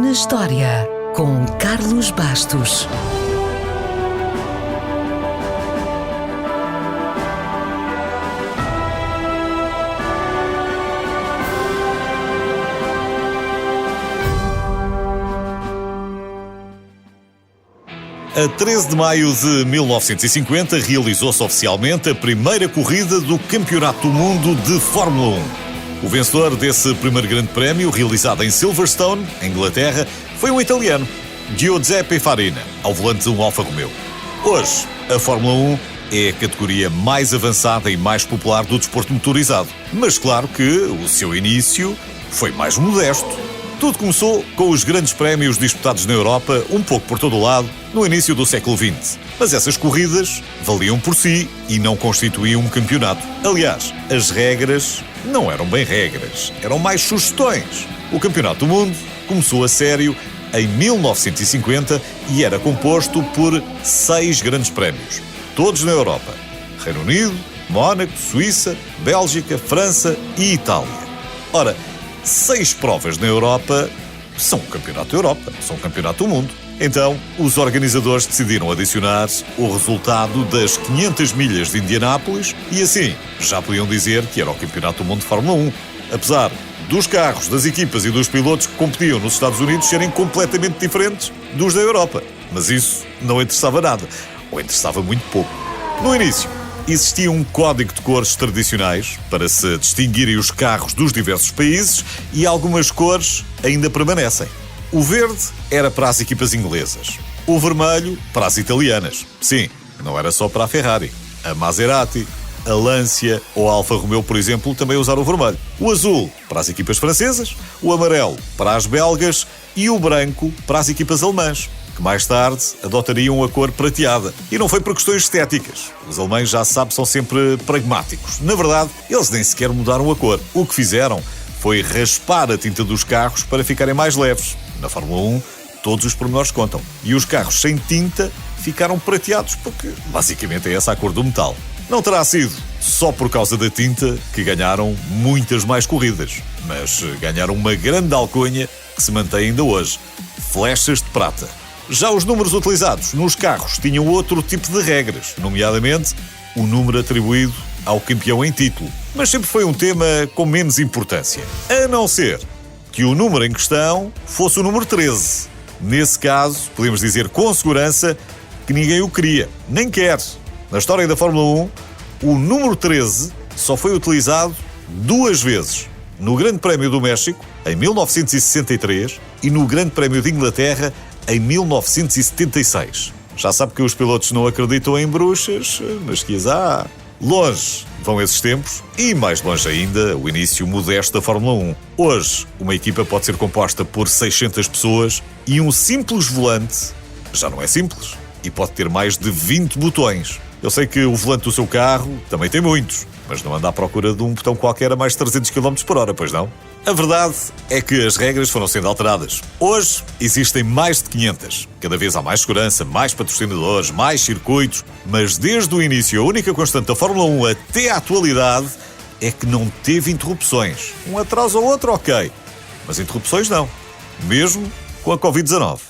na História, com Carlos Bastos. A 13 de maio de 1950 realizou-se oficialmente a primeira corrida do Campeonato do Mundo de Fórmula 1. O vencedor desse primeiro grande prémio, realizado em Silverstone, em Inglaterra, foi um italiano, Giuseppe Farina, ao volante de um Alfa Romeo. Hoje, a Fórmula 1 é a categoria mais avançada e mais popular do desporto motorizado. Mas claro que o seu início foi mais modesto. Tudo começou com os grandes prémios disputados na Europa, um pouco por todo o lado, no início do século XX. Mas essas corridas valiam por si e não constituíam um campeonato. Aliás, as regras não eram bem regras, eram mais sugestões. O Campeonato do Mundo começou a sério em 1950 e era composto por 6 grandes prémios, todos na Europa: Reino Unido, Mónaco, Suíça, Bélgica, França e Itália. Ora, 6 provas na Europa são o Campeonato da Europa, são o Campeonato do Mundo. Então, os organizadores decidiram adicionar o resultado das 500 milhas de Indianápolis e assim já podiam dizer que era o Campeonato do Mundo de Fórmula 1. Apesar dos carros, das equipas e dos pilotos que competiam nos Estados Unidos serem completamente diferentes dos da Europa. Mas isso não interessava nada, ou interessava muito pouco. No início, existia um código de cores tradicionais para se distinguirem os carros dos diversos países e algumas cores ainda permanecem. O verde era para as equipas inglesas, o vermelho para as italianas. Sim, não era só para a Ferrari. A Maserati, a Lancia ou a Alfa Romeo, por exemplo, também usaram o vermelho. O azul para as equipas francesas, o amarelo para as belgas e o branco para as equipas alemãs, que mais tarde adotariam a cor prateada. E não foi por questões estéticas. Os alemães, já se sabe, são sempre pragmáticos. Na verdade, eles nem sequer mudaram a cor. O que fizeram foi raspar a tinta dos carros para ficarem mais leves. Na Fórmula 1, todos os pormenores contam. E os carros sem tinta ficaram prateados porque, basicamente, é essa a cor do metal. Não terá sido só por causa da tinta que ganharam muitas mais corridas, mas ganharam uma grande alcunha que se mantém ainda hoje: flechas de prata. Já os números utilizados nos carros tinham outro tipo de regras, nomeadamente o número atribuído ao campeão em título. Mas sempre foi um tema com menos importância, a não ser que o número em questão fosse o número 13. Nesse caso, podemos dizer com segurança que ninguém o queria, nem quer. Na história da Fórmula 1, o número 13 só foi utilizado 2 vezes: no Grande Prémio do México, em 1963, e no Grande Prémio de Inglaterra, em 1976. Já sabe que os pilotos não acreditam em bruxas, mas que as há. Longe vão esses tempos e mais longe ainda o início modesto da Fórmula 1. Hoje, uma equipa pode ser composta por 600 pessoas e um simples volante já não é simples e pode ter mais de 20 botões. Eu sei que o volante do seu carro também tem muitos, mas não anda à procura de um botão qualquer a mais de 300 km/h, pois não? A verdade é que as regras foram sendo alteradas. Hoje existem mais de 500. Cada vez há mais segurança, mais patrocinadores, mais circuitos, mas desde o início a única constante da Fórmula 1 até à atualidade é que não teve interrupções. Um atraso ou outro, ok, mas interrupções não, mesmo com a Covid-19.